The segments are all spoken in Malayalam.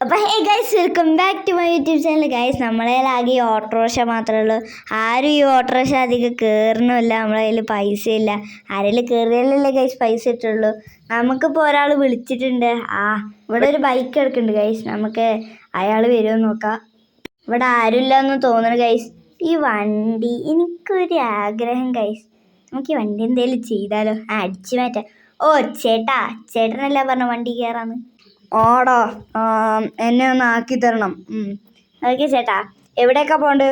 അപ്പോൾ hey guys, welcome back to my YouTube channel. Guys, നമ്മളെ ആകെ ഈ ഓട്ടോറിക്ഷ മാത്രമേ ഉള്ളൂ. ആരും ഈ ഓട്ടോറിക്ഷ അധികം കയറണമില്ല. നമ്മളെ കയ്യിൽ പൈസ ഇല്ല. ആരെങ്കിലും കയറിയാലല്ലേ ഗൈസ് പൈസ ഇട്ടുള്ളൂ. നമുക്കിപ്പോൾ ഒരാൾ വിളിച്ചിട്ടുണ്ട്. ഇവിടെ ഒരു ബൈക്ക് എടുക്കുന്നുണ്ട് ഗൈസ്. നമുക്ക് അയാൾ വരുമോ നോക്കാം. ഇവിടെ ആരുമില്ല എന്ന് തോന്നുന്നു ഗൈസ്. ഈ വണ്ടി എനിക്കൊരു ആഗ്രഹം ഗൈസ്. നമുക്ക് ഈ വണ്ടി എന്തെങ്കിലും ചെയ്താലോ? അടിച്ചു മാറ്റാം. ഓ ചേട്ടനല്ല പറഞ്ഞ വണ്ടി കയറാന്ന്. ഓടോ, എന്നെ ഒന്ന് ആക്കി തരണം. ഓക്കെ ചേട്ടാ, എവിടെയൊക്കെ പോകണ്ട്?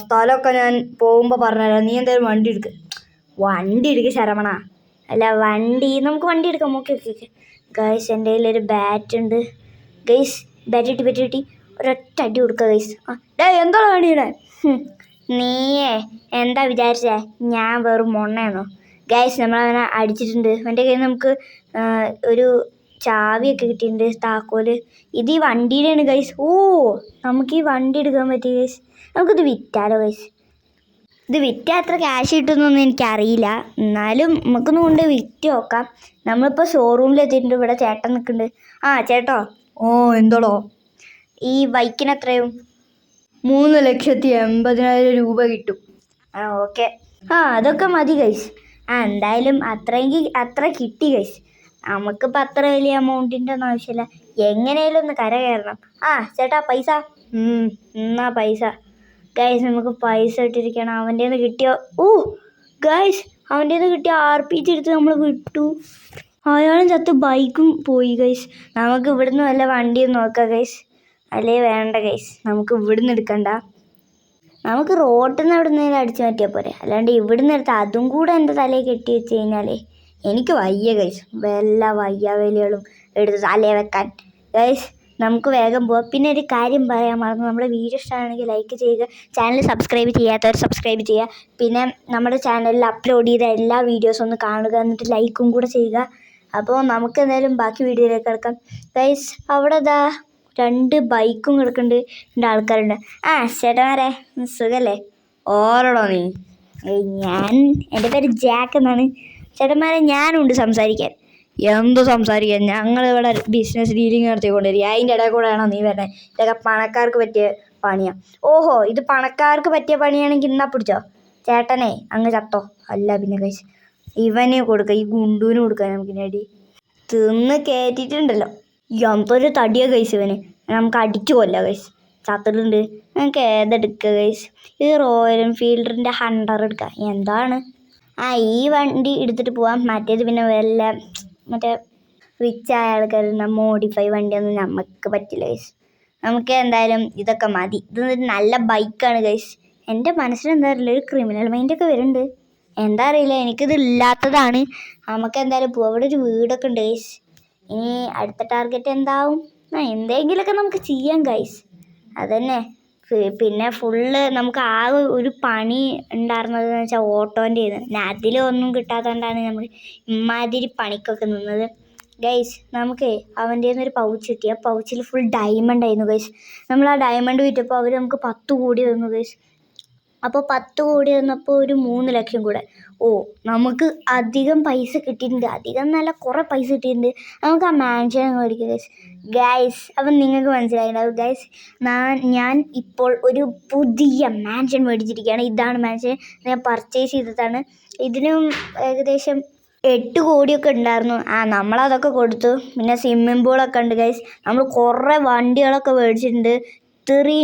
സ്ഥലമൊക്കെ ഞാൻ പോകുമ്പോൾ പറഞ്ഞുതരാം. നീ എന്തായാലും വണ്ടി എടുക്കുക ശരവണ. അല്ല, നമുക്ക് വണ്ടി എടുക്കാം. ഓക്കെ ഓക്കെ ഓക്കെ ഗൈസ്, എൻ്റെ കയ്യിലൊരു ബാറ്റ് ഉണ്ട് ഗൈസ്. ബാറ്റ് കിട്ടി ഒരൊറ്റ അടി കൊടുക്കുക ഗൈസ്. എന്താ വേണ്ടിയുടെ? നീയേ എന്താ വിചാരിച്ചേ ഞാൻ വെറും മൊണ്ണയാണോ? ഗൈസ്, നമ്മളവനെ അടിച്ചിട്ടുണ്ട്. അവൻ്റെ കയ്യിൽ നമുക്ക് ഒരു ചാവിയൊക്കെ കിട്ടിയിട്ടുണ്ട്, താക്കോല്. ഇത് ഈ വണ്ടിയുടെയാണ് ഗൈസ്. നമുക്ക് ഈ വണ്ടി എടുക്കാൻ പറ്റി ഗൈസ്. നമുക്കിത് വിറ്റാലോ ഗൈസ്. ഇത് വിറ്റാൽ എത്ര ക്യാഷ് കിട്ടുമെന്നൊന്നും എനിക്കറിയില്ല. എന്നാലും നമുക്കൊന്നും കൊണ്ട് വിറ്റ് നോക്കാം. നമ്മളിപ്പോൾ ഷോറൂമിലെത്തിയിട്ടുണ്ട്. ഇവിടെ ചേട്ടൻ നിൽക്കുന്നുണ്ട്. ചേട്ടോ. എന്തോളോ? ഈ ബൈക്കിന് എത്രയും? 3,80,000 രൂപ കിട്ടും. ഓക്കെ. അതൊക്കെ മതി ഗൈസ്. എന്തായാലും അത്ര കിട്ടി ഗൈസ്. നമുക്കിപ്പോൾ അത്ര വലിയ എമൗണ്ടിൻ്റെ ഒന്നും ആവശ്യമില്ല. എങ്ങനെയാലും ഒന്ന് കര കയറണം. ചേട്ടാ പൈസ. എന്നാ പൈസ ഗൈസ്. നമുക്ക് പൈസ ഇട്ടിരിക്കണം. അവൻ്റെ നിന്ന് കിട്ടിയോ? ഗൈസ്, അവൻ്റെ നിന്ന് കിട്ടിയ RPG എടുത്ത് നമ്മൾ വിട്ടു. അയാളും ചത്ത്, ബൈക്കും പോയി ഗൈസ്. നമുക്ക് ഇവിടുന്ന് വല്ല വണ്ടിയും നോക്കാം ഗൈസ്. അല്ലേ വേണ്ട ഗൈസ്, നമുക്ക് ഇവിടുന്ന് എടുക്കണ്ട. നമുക്ക് റോട്ടിൽ നിന്ന് അവിടെ നിന്ന് അടിച്ചു മാറ്റിയാൽ പോരെ. അല്ലാണ്ട് ഇവിടുന്ന് എടുത്ത് അതും കൂടെ എൻ്റെ തലയിൽ കെട്ടി വെച്ച് കഴിഞ്ഞാലേ എനിക്ക് വയ്യ ഗൈസ്. വല്ല വയ്യാവേലികളും എടുത്ത് തലയിൽ വെക്കാൻ. ഗൈസ്, നമുക്ക് വേഗം പോവാം. പിന്നെ ഒരു കാര്യം പറയാൻ മറന്നു. നമ്മുടെ വീഡിയോ ഇഷ്ടമാണെങ്കിൽ ലൈക്ക് ചെയ്യുക. ചാനൽ സബ്സ്ക്രൈബ് ചെയ്യാത്തവർ സബ്സ്ക്രൈബ് ചെയ്യുക. പിന്നെ നമ്മുടെ ചാനലിൽ അപ്ലോഡ് ചെയ്ത എല്ലാ വീഡിയോസും ഒന്ന് കാണുക. എന്നിട്ട് ലൈക്കും കൂടെ ചെയ്യുക. അപ്പോൾ നമുക്ക് എന്തായാലും ബാക്കി വീഡിയോയിലേക്ക് കിടക്കാം. ഗൈസ്, അവിടെ 2 ബൈക്കും കിടക്കുന്നുണ്ട്. 2 ആൾക്കാരുണ്ട്. ചേട്ടന്മാരെ, സുഖല്ലേ? ഓരോടോ നീ? എൻ്റെ പേര് ജാക്ക് എന്നാണ്. ചേട്ടന്മാരെ, ഞാനുണ്ട് സംസാരിക്കാൻ. എന്തു സംസാരിക്കാൻ? ഞങ്ങളിവിടെ ബിസിനസ് ഡീലിങ് നടത്തിക്കൊണ്ടിരിക്കുക. അതിൻ്റെ ഇടയിൽ കൂടെയാണോ നീ വരുന്നത്? ഇതൊക്കെ പണക്കാർക്ക് പറ്റിയ പണിയാണ്. ഇത് പണക്കാർക്ക് പറ്റിയ പണിയാണെങ്കിൽ എന്നാ പിടിച്ചോ. ചേട്ടനെ അങ്ങ് ചത്തോ. അല്ല പിന്നെ ഗൈസ്, ഇവന് കൊടുക്കുക, ഈ ഗുണ്ടുവിന് കൊടുക്കാൻ. നമുക്കിനടി തിന്ന് കയറ്റിയിട്ടുണ്ടല്ലോ. എന്തൊരു തടിയ ഗൈസ് ഇവന്. നമുക്ക് അടിച്ചു കൊല്ലാം ഗൈസ്. ചത്തിട്ടുണ്ട്. നമുക്ക് ഏതെടുക്കുക ഗൈസ്? ഈ റോയൽ എൻഫീൽഡിൻ്റെ ഹണ്ടർ എടുക്കാം. എന്താണ്? ഈ വണ്ടി എടുത്തിട്ട് പോവാം. മറ്റേത് പിന്നെ വല്ല മറ്റേ റിച്ചായ ആൾക്കാരുന്ന മോഡിഫൈ വണ്ടിയൊന്നും നമുക്ക് പറ്റില്ല ഗൈസ്. നമുക്ക് എന്തായാലും ഇതൊക്കെ മതി. ഇത് നല്ല ബൈക്കാണ് ഗൈസ്. എൻ്റെ മനസ്സിലെന്താ അറിയില്ല, ഒരു ക്രിമിനൽ മൈൻഡൊക്കെ വരുന്നുണ്ട്. എന്താ അറിയില്ല, എനിക്കിത് ഇല്ലാത്തതാണ്. നമുക്ക് എന്തായാലും പോവാം. അവിടെ ഒരു വീടൊക്കെ ഉണ്ട് ഗൈസ്. ഇനി അടുത്ത ടാർഗറ്റ് എന്താവും? എന്തെങ്കിലുമൊക്കെ നമുക്ക് ചെയ്യാം ഗൈസ്. അതന്നെ. പിന്നെ ഫുള്ള് നമുക്ക് ഒരു പണി ഉണ്ടായിരുന്നതെന്ന് വെച്ചാൽ ഓട്ടോൻ്റെ ആയിരുന്നു. അതിലൊന്നും കിട്ടാത്തതുകൊണ്ടാണ് നമ്മൾ ഇമാതിരി പണിക്കൊക്കെ നിന്നത് ഗൈസ്. നമുക്ക് അവൻ്റെ നിന്ന് ഒരു പൗച്ച് കിട്ടി. ആ പൗച്ചിൽ ഫുൾ ഡയമണ്ട് ആയിരുന്നു ഗൈസ്. നമ്മൾ ആ ഡയമണ്ട് വിറ്റപ്പോൾ അവർ നമുക്ക് 10 കോടി തന്നു ഗൈസ്. അപ്പോൾ 10 കോടി തന്നപ്പോൾ ഒരു 3 ലക്ഷം കൂടെ. നമുക്ക് അധികം പൈസ കിട്ടിയിട്ടുണ്ട്. അധികം നല്ല കുറേ പൈസ കിട്ടിയിട്ടുണ്ട്. നമുക്ക് ആ മാൻഷൻ മേടിക്കുക ഗൈസ്. അപ്പം നിങ്ങൾക്ക് മനസ്സിലായിട്ടുണ്ടാവും ഗൈസ്, ഞാൻ ഇപ്പോൾ ഒരു പുതിയ മാൻഷൻ മേടിച്ചിരിക്കുകയാണ്. ഇതാണ് മാൻഷൻ. ഞാൻ പർച്ചേസ് ചെയ്തതാണ്. ഇതിനും ഏകദേശം 8 കോടിയൊക്കെ ഉണ്ടായിരുന്നു. നമ്മളതൊക്കെ കൊടുത്തു. പിന്നെ സ്വിമ്മിംഗ് പൂളൊക്കെ ഉണ്ട് ഗൈസ്. നമ്മൾ കുറേ വണ്ടികളൊക്കെ മേടിച്ചിട്ടുണ്ട്.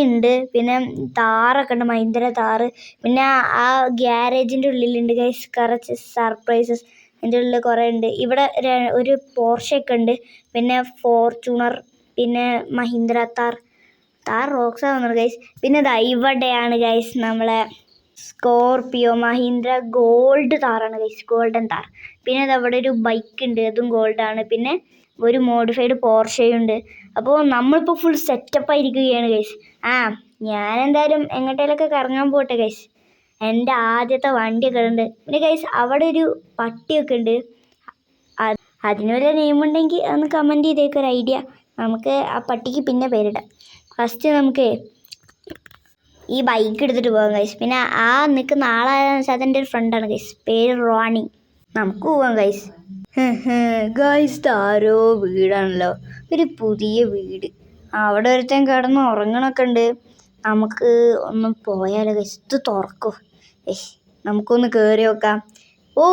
ഉണ്ട്. പിന്നെ താറൊക്കെ ഉണ്ട്, മഹീന്ദ്ര താറ്. പിന്നെ ആ ഗ്യാരേജിൻ്റെ ഉള്ളിലുണ്ട് ഗൈസ് കുറച്ച് സർപ്രൈസസ്. അതിൻ്റെ ഉള്ളിൽ കുറേ ഉണ്ട്. ഇവിടെ ഒരു പോർഷൊക്കെ ഉണ്ട്. പിന്നെ ഫോർച്യൂണർ, പിന്നെ മഹീന്ദ്ര താർ റോക്സ് ആവുന്നുണ്ട് ഗൈസ്. പിന്നെ ഇവിടെയാണ് ഗൈസ് നമ്മളെ സ്കോർപിയോ മഹീന്ദ്ര ഗോൾഡ് താറാണ് ഗൈസ്, ഗോൾഡൻ താർ. പിന്നെ അവിടെ ഒരു ബൈക്ക് ഉണ്ട്, അതും ഗോൾഡാണ്. പിന്നെ ഒരു മോഡിഫൈഡ് പോർഷയുണ്ട്. അപ്പോൾ നമ്മളിപ്പോൾ ഫുൾ സെറ്റപ്പ് ആയിരിക്കുകയാണ് ഗൈസ്. ഞാനെന്തായാലും എങ്ങോട്ടേലൊക്കെ കറങ്ങാൻ പോട്ടെ ഗൈസ്. എൻ്റെ ആദ്യത്തെ വണ്ടിയൊക്കെ ഉണ്ട്. പിന്നെ ഗൈസ്, അവിടെ ഒരു പട്ടിയൊക്കെ ഉണ്ട്. അതിന് വല്ല നെയിമുണ്ടെങ്കിൽ ഒന്ന് കമൻറ്റ് ചെയ്തേക്ക് ഒരു ഐഡിയ. നമുക്ക് ആ പട്ടിക്ക് പിന്നെ പേരിടാം. ഫസ്റ്റ് നമുക്ക് ഈ ബൈക്ക് എടുത്തിട്ട് പോകാം ഗൈസ്. പിന്നെ നിൽക്കുന്ന ആളായെന്ന് വെച്ചാൽ അതെൻ്റെ ഒരു ഫ്രണ്ടാണ് ഗൈസ്. പേര് റോണി. നമുക്ക് പോവാം ഗൈസ്. ഗൈസ്, ആരോ വീടാണല്ലോ, ഒരു പുതിയ വീട്. അവിടെ ഒരുത്തൻ കിടന്ന് ഉറങ്ങണൊക്കെ ഉണ്ട്. നമുക്ക് ഒന്ന് പോയാലോ ഗൈസ്? ഇത് തുറക്കൂ. നമുക്കൊന്ന് കയറി നോക്കാം. ഓ,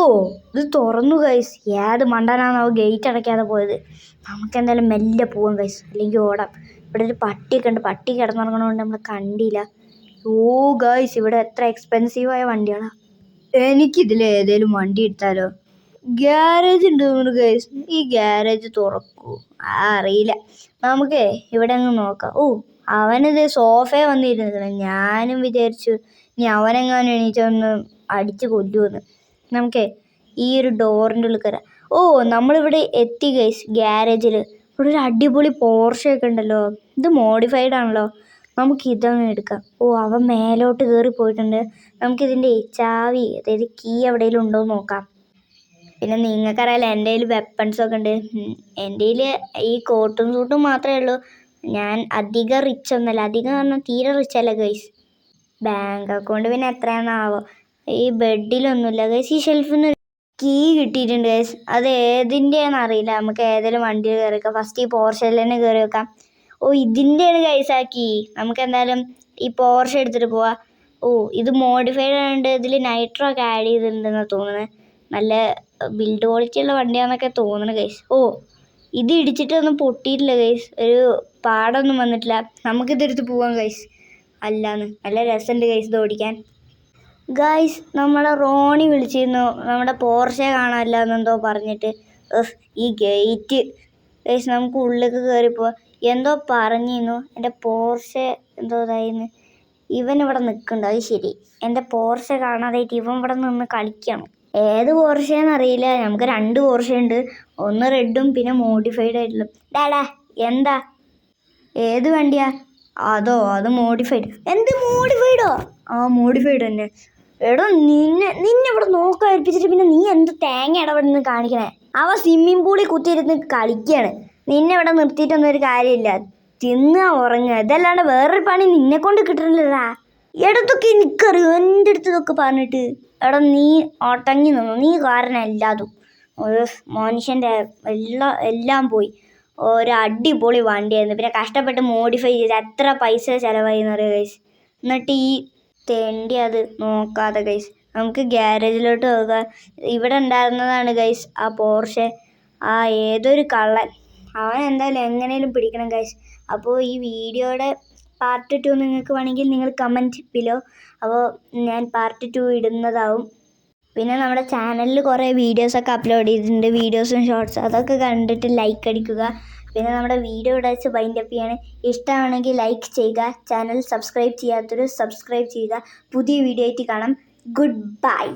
ഇത് തുറന്നു ഗൈസ്. ഏത് മണ്ടനാണോ ഗേറ്റ് അടയ്ക്കാതെ പോയത്? നമുക്ക് എന്തായാലും മെല്ലെ പോവാം ഗൈസ്, അല്ലെങ്കിൽ ഓടാം. ഇവിടെ ഒരു പട്ടിയൊക്കെ ഉണ്ട്. പട്ടി കിടന്നുറങ്ങണോണ്ട് നമ്മൾ കണ്ടില്ല. ഓ ഗൈസ്, ഇവിടെ എത്ര എക്സ്പെൻസീവായ വണ്ടിയാണ്. എനിക്കിതിൽ ഏതേലും വണ്ടി എടുത്താലോ? ഗ്യാരേജ് ഉണ്ട് ഗൈസ്. ഈ ഗ്യാരേജ് തുറക്കൂ? അറിയില്ല. നമുക്കേ ഇവിടെ അങ്ങ് നോക്കാം. ഓ, അവനിത് സോഫയെ വന്നിരുന്നു. ഞാനും വിചാരിച്ചു ഇനി അവനെങ്ങാനും എണീറ്റൊന്ന് അടിച്ച് കൊല്ലുമെന്ന്. നമുക്കേ ഈ ഒരു ഡോറിൻ്റെ ഉള്ളിൽ കയറാം. ഓ, നമ്മളിവിടെ എത്തി ഗൈസ്, ഗ്യാരേജിൽ. ഇവിടെ ഒരു അടിപൊളി പോർഷയൊക്കെ ഉണ്ടല്ലോ. ഇത് മോഡിഫൈഡ് ആണല്ലോ. നമുക്കിതങ്ങ് എടുക്കാം. ഓ, അവൻ മേലോട്ട് കയറി പോയിട്ടുണ്ട്. നമുക്കിതിൻ്റെ ചാവി, അതായത് കീ എവിടെയെങ്കിലും ഉണ്ടോ എന്ന് നോക്കാം. പിന്നെ നിങ്ങൾക്കറിയാലോ എൻ്റെ കയ്യിൽ വെപ്പൺസൊക്കെ ഉണ്ട്. എൻ്റെ കയ്യിൽ ഈ കോട്ടും സൂട്ടും മാത്രമേ ഉള്ളൂ. ഞാൻ അധികം റിച്ച് ഒന്നുമല്ല. അധികം പറഞ്ഞാൽ തീരെ റിച്ച് അല്ല ഗൈസ്. ബാങ്ക് അക്കൗണ്ട് പിന്നെ എത്രയാണെന്നാവോ. ഈ ബെഡിലൊന്നുമില്ല ഗൈസ്. ഈ ഷെൽഫിൽ നിന്ന് കീ കിട്ടിയിട്ടുണ്ട് ഗൈസ്. അത് ഏതിൻ്റെയാണെന്ന് അറിയില്ല. നമുക്ക് ഏതെങ്കിലും വണ്ടിയിൽ കയറി വെക്കാം. ഫസ്റ്റ് ഈ പോർഷയിൽ തന്നെ കയറി വെക്കാം. ഓ, ഇതിൻ്റെയാണ് ഗൈസ് ആ കീ. നമുക്ക് എന്തായാലും ഈ പോർഷ എടുത്തിട്ട് പോവാം. ഓ, ഇത് മോഡിഫൈഡ് ആയതുകൊണ്ട് ഇതിൽ നൈട്രോ ഒക്കെ ആഡ് ചെയ്തിട്ടുണ്ടെന്നാണ് തോന്നുന്നത്. നല്ല ബിൽഡ് ക്വാളിറ്റി ഉള്ള വണ്ടിയാണെന്നൊക്കെ തോന്നുന്നു ഗൈസ്. ഓ, ഇത് ഇടിച്ചിട്ടൊന്നും പൊട്ടിയിട്ടില്ല ഗൈസ്. ഒരു പാടൊന്നും വന്നിട്ടില്ല. നമുക്കിതെടുത്ത് പോവാം ഗൈസ്. അല്ലാന്ന് നല്ല രസമുണ്ട് ഗൈസ് ഇത് ഓടിക്കാൻ. ഗൈസ്, നമ്മളെ റോണി വിളിച്ചിരുന്നു. നമ്മുടെ പോർഷെ കാണാനില്ല എന്നെന്തോ പറഞ്ഞിട്ട്. ഈ ഗേറ്റ് ഗൈസ്, നമുക്ക് ഉള്ളിലേക്ക് കയറിപ്പോവാം. എന്തോ പറഞ്ഞിരുന്നു. എൻ്റെ പോർഷെ എന്തോ ഇതായിരുന്നു. ഇവൻ ഇവിടെ നിൽക്കുന്നുണ്ട്. അത് ശരി. എൻ്റെ പോർഷെ കാണാതായിട്ട് ഇവൻ ഇവിടെ നിന്ന് കളിക്കണം. ഏത് പോർഷയെന്നറിയില്ല. നമുക്ക് 2 പോർഷയുണ്ട്. ഒന്ന് റെഡും പിന്നെ മോഡിഫൈഡ് ആയിട്ടുള്ള. ഡാടാ, എന്താ? ഏത് വണ്ടിയാ? അതോ, അത് മോഡിഫൈഡ്. എന്ത് മോഡിഫൈഡോ? ആ, മോഡിഫൈഡ് തന്നെ. എടോ, നിന്നെ ഇവിടെ നോക്കാൻ ഏൽപ്പിച്ചിട്ട് പിന്നെ നീ എന്ത് തേങ്ങ ഇവിടെ നിന്ന് കാണിക്കണേ? അവ സ്വിമ്മിംഗ് പൂളിൽ കുത്തിയിരുന്ന് കളിക്കുകയാണ്. നിന്നെ ഇവിടെ നിർത്തിയിട്ടൊന്നും ഒരു കാര്യമില്ല. തിന്നുക, ഉറങ്ങുക, ഇതല്ലാണ്ട് വേറൊരു പണി നിന്നെ കൊണ്ട് കിട്ടണില്ലടാ. ഇടത്തൊക്കെ എനിക്കറിയോ എൻ്റെ അടുത്ത് ഇതൊക്കെ പറഞ്ഞിട്ട്. എടാ, നീ ഒട്ടങ്ങി നിന്നു. നീ കാരണം എല്ലാതും ഒരു മനുഷ്യൻ്റെ എല്ലാം പോയി. ഒരു അടിപൊളി വണ്ടിയായിരുന്നു. പിന്നെ കഷ്ടപ്പെട്ട് മോഡിഫൈ ചെയ്ത് എത്ര പൈസ ചിലവായി എന്നറിയോ ഗൈസ്. എന്നിട്ട് ഈ തെണ്ടി അത് നോക്കാതെ ഗൈസ്. നമുക്ക് ഗ്യാരേജിലോട്ട് പോകാം. ഇവിടെ ഉണ്ടായിരുന്നതാണ് ഗൈസ് ആ പോർഷെ. ആ ഏതൊരു കള്ളൻ. അവൻ എന്തായാലും എങ്ങനെയും പിടിക്കണം ഗൈസ്. അപ്പോൾ ഈ വീഡിയോയുടെ പാർട്ട് 2 നിങ്ങൾക്ക് വേണമെങ്കിൽ നിങ്ങൾ കമൻറ്റ് ബിലോ. അപ്പോൾ ഞാൻ പാർട്ട് 2 ഇടുന്നതാവും. പിന്നെ നമ്മുടെ ചാനലിൽ കുറേ വീഡിയോസൊക്കെ അപ്ലോഡ് ചെയ്തിട്ടുണ്ട്. വീഡിയോസും ഷോർട്സ് അതൊക്കെ കണ്ടിട്ട് ലൈക്ക് അടിക്കുക. പിന്നെ നമ്മുടെ വീഡിയോ ഇവിടെ വെച്ച് വൈൻഡപ്പ് ചെയ്യാണ്. ഇഷ്ടമാണെങ്കിൽ ലൈക്ക് ചെയ്യുക. ചാനൽ സബ്സ്ക്രൈബ് ചെയ്യാത്തവർ സബ്സ്ക്രൈബ് ചെയ്യുക. പുതിയ വീഡിയോ ആയിട്ട് കാണാം. Good bye.